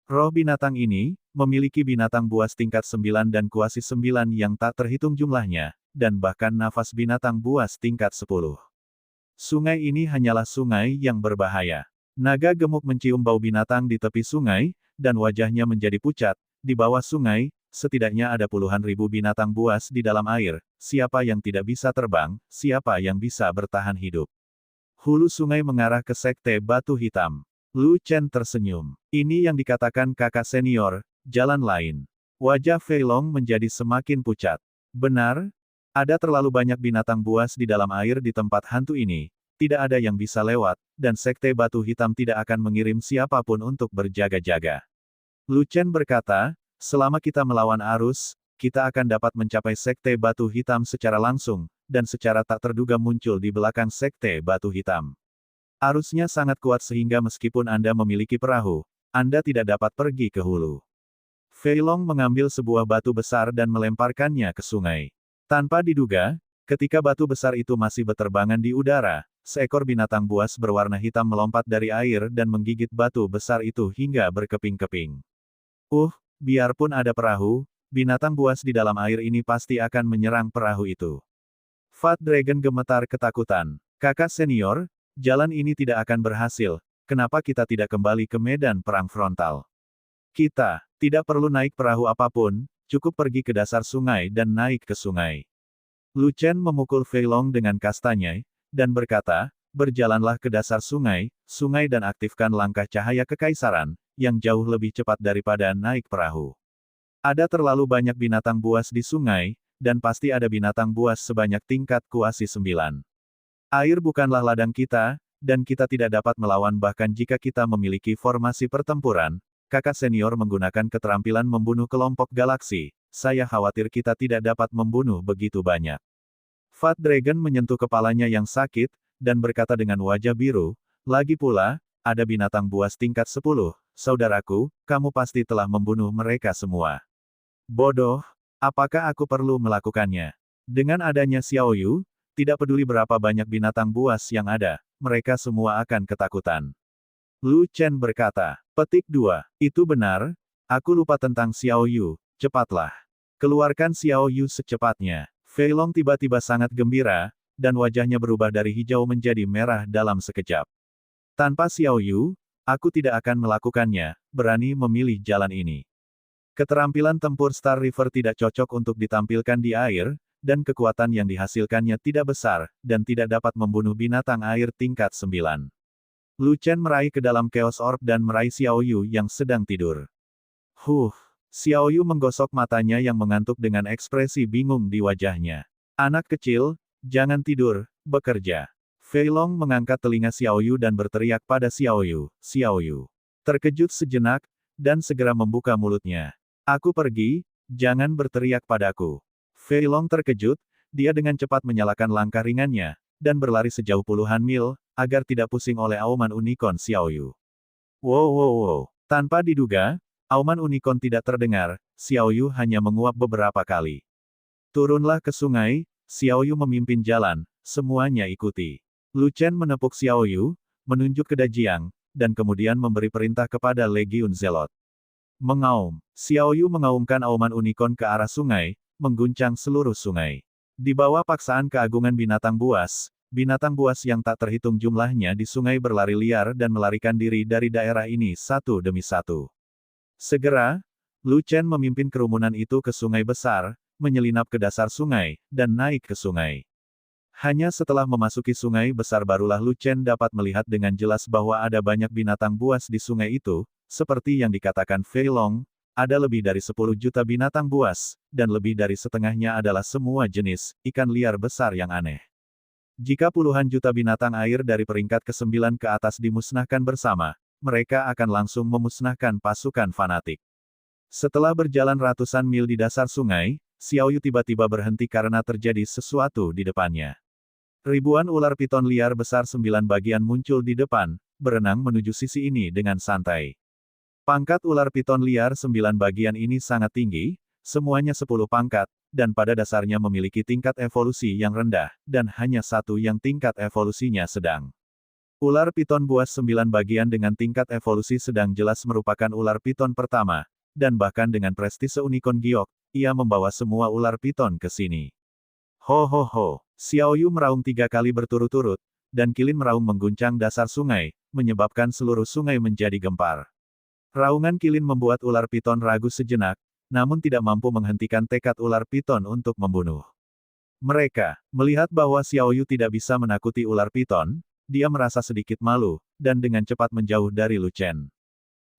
Roh binatang ini, memiliki binatang buas tingkat 9 dan kuasi 9 yang tak terhitung jumlahnya, dan bahkan nafas binatang buas tingkat 10. Sungai ini hanyalah sungai yang berbahaya. Naga gemuk mencium bau binatang di tepi sungai, dan wajahnya menjadi pucat. Di bawah sungai, setidaknya ada puluhan ribu binatang buas di dalam air. Siapa yang tidak bisa terbang, siapa yang bisa bertahan hidup? Hulu sungai mengarah ke Sekte Batu Hitam. Lu Chen tersenyum. Ini yang dikatakan kakak senior, jalan lain. Wajah Fei Long menjadi semakin pucat. Benar, ada terlalu banyak binatang buas di dalam air di tempat hantu ini, tidak ada yang bisa lewat, dan Sekte Batu Hitam tidak akan mengirim siapapun untuk berjaga-jaga. Lu Chen berkata, selama kita melawan arus, kita akan dapat mencapai Sekte Batu Hitam secara langsung, dan secara tak terduga muncul di belakang Sekte Batu Hitam. Arusnya sangat kuat sehingga meskipun Anda memiliki perahu, Anda tidak dapat pergi ke hulu. Fei Long mengambil sebuah batu besar dan melemparkannya ke sungai. Tanpa diduga, ketika batu besar itu masih berterbangan di udara, seekor binatang buas berwarna hitam melompat dari air dan menggigit batu besar itu hingga berkeping-keping. Biarpun ada perahu, binatang buas di dalam air ini pasti akan menyerang perahu itu. Fat Dragon gemetar ketakutan. Kakak senior, jalan ini tidak akan berhasil, kenapa kita tidak kembali ke medan perang frontal? Kita tidak perlu naik perahu apapun, cukup pergi ke dasar sungai dan naik ke sungai. Lu Chen memukul Fei Long dengan kastanya, dan berkata, berjalanlah ke dasar sungai, dan aktifkan langkah cahaya kekaisaran, yang jauh lebih cepat daripada naik perahu. Ada terlalu banyak binatang buas di sungai, dan pasti ada binatang buas sebanyak tingkat kuasi 9. Air bukanlah ladang kita, dan kita tidak dapat melawan bahkan jika kita memiliki formasi pertempuran. Kakak senior menggunakan keterampilan membunuh kelompok galaksi, saya khawatir kita tidak dapat membunuh begitu banyak. Fat Dragon menyentuh kepalanya yang sakit, dan berkata dengan wajah biru, lagi pula, ada binatang buas tingkat 10, saudaraku, kamu pasti telah membunuh mereka semua. Bodoh, apakah aku perlu melakukannya? Dengan adanya Xiao Yu, tidak peduli berapa banyak binatang buas yang ada, mereka semua akan ketakutan. Lu Chen berkata, petik 2, itu benar, aku lupa tentang Xiao Yu, cepatlah. Keluarkan Xiao Yu secepatnya. Fei Long tiba-tiba sangat gembira, dan wajahnya berubah dari hijau menjadi merah dalam sekejap. Tanpa Xiao Yu, aku tidak akan melakukannya, berani memilih jalan ini. Keterampilan tempur Star River tidak cocok untuk ditampilkan di air, dan kekuatan yang dihasilkannya tidak besar, dan tidak dapat membunuh binatang air tingkat 9. Lu Chen meraih ke dalam Chaos Orb dan meraih Xiao Yu yang sedang tidur. Xiao Yu menggosok matanya yang mengantuk dengan ekspresi bingung di wajahnya. Anak kecil, jangan tidur, bekerja. Fei Long mengangkat telinga Xiao Yu dan berteriak pada Xiao Yu. Xiao Yu terkejut sejenak, dan segera membuka mulutnya. Aku pergi, jangan berteriak padaku. Fei Long terkejut, dia dengan cepat menyalakan langkah ringannya, dan berlari sejauh puluhan mil, agar tidak pusing oleh auman unicorn Xiao Yu. Wow. Tanpa diduga, auman unicorn tidak terdengar, Xiao Yu hanya menguap beberapa kali. Turunlah ke sungai, Xiao Yu memimpin jalan, semuanya ikuti. Lu Chen menepuk Xiao Yu, menunjuk ke Dajiang, dan kemudian memberi perintah kepada Legiun Zelot. Mengaum. Xiao Yu mengaumkan auman unicorn ke arah sungai, mengguncang seluruh sungai. Di bawah paksaan keagungan binatang buas yang tak terhitung jumlahnya di sungai berlari liar dan melarikan diri dari daerah ini satu demi satu. Segera, Lu Chen memimpin kerumunan itu ke sungai besar, menyelinap ke dasar sungai, dan naik ke sungai. Hanya setelah memasuki sungai besar barulah Lu Chen dapat melihat dengan jelas bahwa ada banyak binatang buas di sungai itu, seperti yang dikatakan Fei Long, ada lebih dari 10 juta binatang buas, dan lebih dari setengahnya adalah semua jenis ikan liar besar yang aneh. Jika puluhan juta binatang air dari peringkat ke-9 ke atas dimusnahkan bersama, mereka akan langsung memusnahkan pasukan fanatik. Setelah berjalan ratusan mil di dasar sungai, Xiao Yu tiba-tiba berhenti karena terjadi sesuatu di depannya. Ribuan ular piton liar besar 9 bagian muncul di depan, berenang menuju sisi ini dengan santai. Pangkat ular piton liar 9 bagian ini sangat tinggi, semuanya 10 pangkat, dan pada dasarnya memiliki tingkat evolusi yang rendah, dan hanya satu yang tingkat evolusinya sedang. Ular piton buas 9 bagian dengan tingkat evolusi sedang jelas merupakan ular piton pertama, dan bahkan dengan prestise unicorn giok, ia membawa semua ular piton ke sini. Ho! Xiao Yu meraung 3 kali berturut-turut, dan kilin meraung mengguncang dasar sungai, menyebabkan seluruh sungai menjadi gempar. Raungan kilin membuat ular piton ragu sejenak, namun tidak mampu menghentikan tekad ular piton untuk membunuh. Mereka melihat bahwa Xiao Yu tidak bisa menakuti ular piton, dia merasa sedikit malu, dan dengan cepat menjauh dari Lu Chen.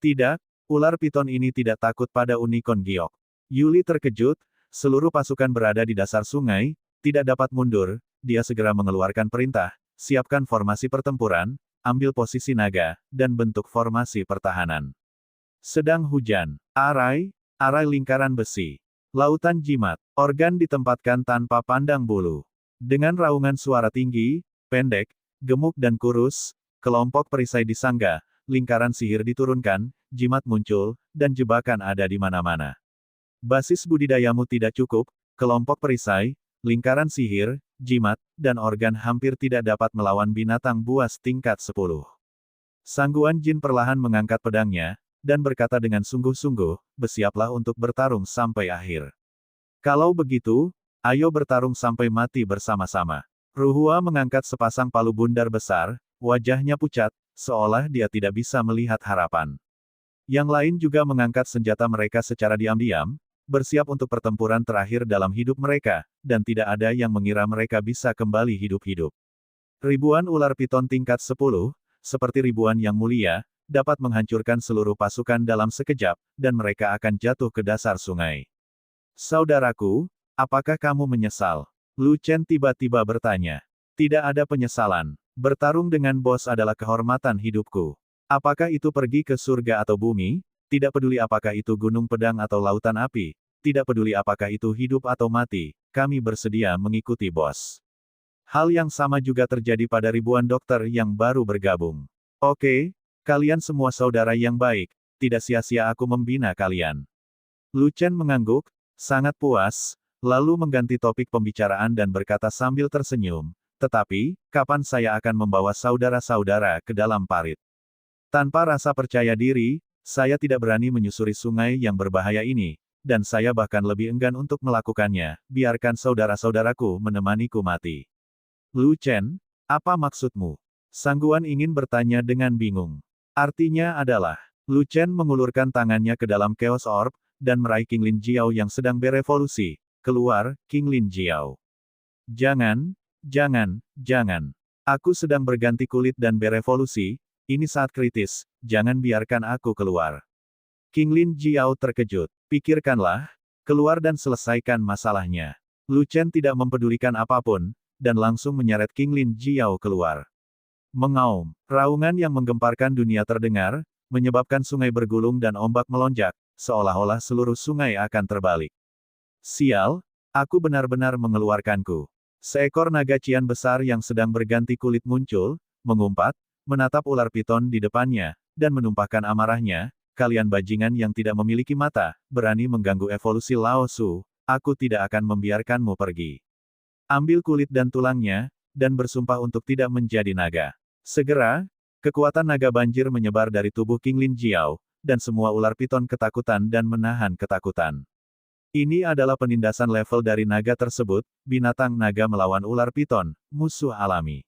Tidak, ular piton ini tidak takut pada unicorn giok. Yuli terkejut, seluruh pasukan berada di dasar sungai, tidak dapat mundur, dia segera mengeluarkan perintah, siapkan formasi pertempuran, ambil posisi naga, dan bentuk formasi pertahanan. Sedang hujan, arai lingkaran besi. Lautan jimat, organ ditempatkan tanpa pandang bulu. Dengan raungan suara tinggi, pendek, gemuk dan kurus, kelompok perisai disangga, lingkaran sihir diturunkan, jimat muncul, dan jebakan ada di mana-mana. Basis budidayamu tidak cukup, kelompok perisai, lingkaran sihir, jimat, dan organ hampir tidak dapat melawan binatang buas tingkat 10. Sangguan Jin perlahan mengangkat pedangnya, dan berkata dengan sungguh-sungguh, bersiaplah untuk bertarung sampai akhir. Kalau begitu, ayo bertarung sampai mati bersama-sama. Ruhua mengangkat sepasang palu bundar besar, wajahnya pucat, seolah dia tidak bisa melihat harapan. Yang lain juga mengangkat senjata mereka secara diam-diam, bersiap untuk pertempuran terakhir dalam hidup mereka, dan tidak ada yang mengira mereka bisa kembali hidup-hidup. Ribuan ular piton tingkat 10, seperti ribuan yang mulia, dapat menghancurkan seluruh pasukan dalam sekejap, dan mereka akan jatuh ke dasar sungai. Saudaraku, apakah kamu menyesal? Lu Chen tiba-tiba bertanya. Tidak ada penyesalan. Bertarung dengan bos adalah kehormatan hidupku. Apakah itu pergi ke surga atau bumi, tidak peduli apakah itu gunung pedang atau lautan api, tidak peduli apakah itu hidup atau mati, kami bersedia mengikuti bos. Hal yang sama juga terjadi pada ribuan dokter yang baru bergabung. Oke, kalian semua saudara yang baik, tidak sia-sia aku membina kalian. Lu Chen mengangguk, sangat puas, lalu mengganti topik pembicaraan dan berkata sambil tersenyum, tetapi, kapan saya akan membawa saudara-saudara ke dalam parit? Tanpa rasa percaya diri, saya tidak berani menyusuri sungai yang berbahaya ini, dan saya bahkan lebih enggan untuk melakukannya, biarkan saudara-saudaraku menemaniku mati. Lu Chen, apa maksudmu? Sangguan ingin bertanya dengan bingung. Artinya adalah, Lu Chen mengulurkan tangannya ke dalam Chaos Orb, dan meraih King Lin Jiao yang sedang berevolusi. Keluar, King Lin Jiao. Jangan. Aku sedang berganti kulit dan berevolusi, ini saat kritis, jangan biarkan aku keluar. King Lin Jiao terkejut. Pikirkanlah, keluar dan selesaikan masalahnya. Lu Chen tidak mempedulikan apapun, dan langsung menyeret King Lin Jiao keluar. Mengaum, raungan yang menggemparkan dunia terdengar, menyebabkan sungai bergulung dan ombak melonjak, seolah-olah seluruh sungai akan terbalik. Sial, aku benar-benar mengeluarkanku. Seekor naga cian besar yang sedang berganti kulit muncul, mengumpat, menatap ular piton di depannya, dan menumpahkan amarahnya, kalian bajingan yang tidak memiliki mata, berani mengganggu evolusi Lao Su, aku tidak akan membiarkanmu pergi. Ambil kulit dan tulangnya, dan bersumpah untuk tidak menjadi naga. Segera, kekuatan naga banjir menyebar dari tubuh King Lin Jiao, dan semua ular piton ketakutan dan menahan ketakutan. Ini adalah penindasan level dari naga tersebut, binatang naga melawan ular piton, musuh alami.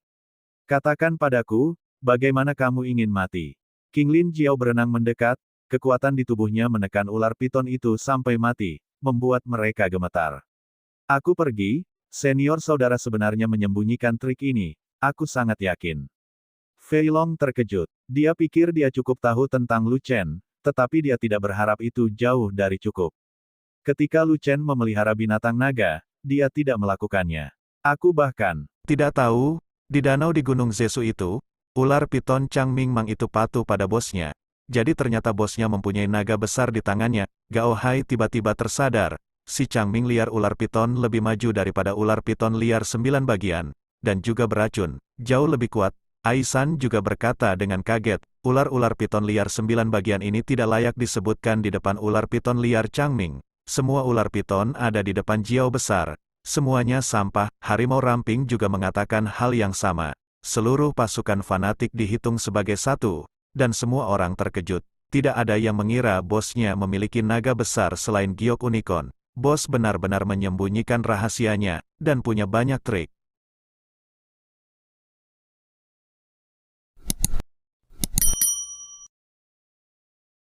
Katakan padaku, bagaimana kamu ingin mati? King Lin Jiao berenang mendekat, kekuatan di tubuhnya menekan ular piton itu sampai mati, membuat mereka gemetar. Aku pergi, senior saudara sebenarnya menyembunyikan trik ini, aku sangat yakin. Fei Long terkejut. Dia pikir dia cukup tahu tentang Lu Chen, tetapi dia tidak berharap itu jauh dari cukup. Ketika Lu Chen memelihara binatang naga, dia tidak melakukannya. Aku bahkan tidak tahu, di danau di Gunung Zesu itu, ular piton Chang Ming Mang itu patuh pada bosnya. Jadi ternyata bosnya mempunyai naga besar di tangannya. Gao Hai tiba-tiba tersadar, si Chang Ming liar ular piton lebih maju daripada ular piton liar 9 bagian, dan juga beracun, jauh lebih kuat. Aisan juga berkata dengan kaget, ular-ular piton liar 9 bagian ini tidak layak disebutkan di depan ular piton liar Chang Ming. Semua ular piton ada di depan Jiao besar. Semuanya sampah. Harimau ramping juga mengatakan hal yang sama. Seluruh pasukan fanatik dihitung sebagai satu, dan semua orang terkejut. Tidak ada yang mengira bosnya memiliki naga besar selain giok unicorn. Bos benar-benar menyembunyikan rahasianya, dan punya banyak trik.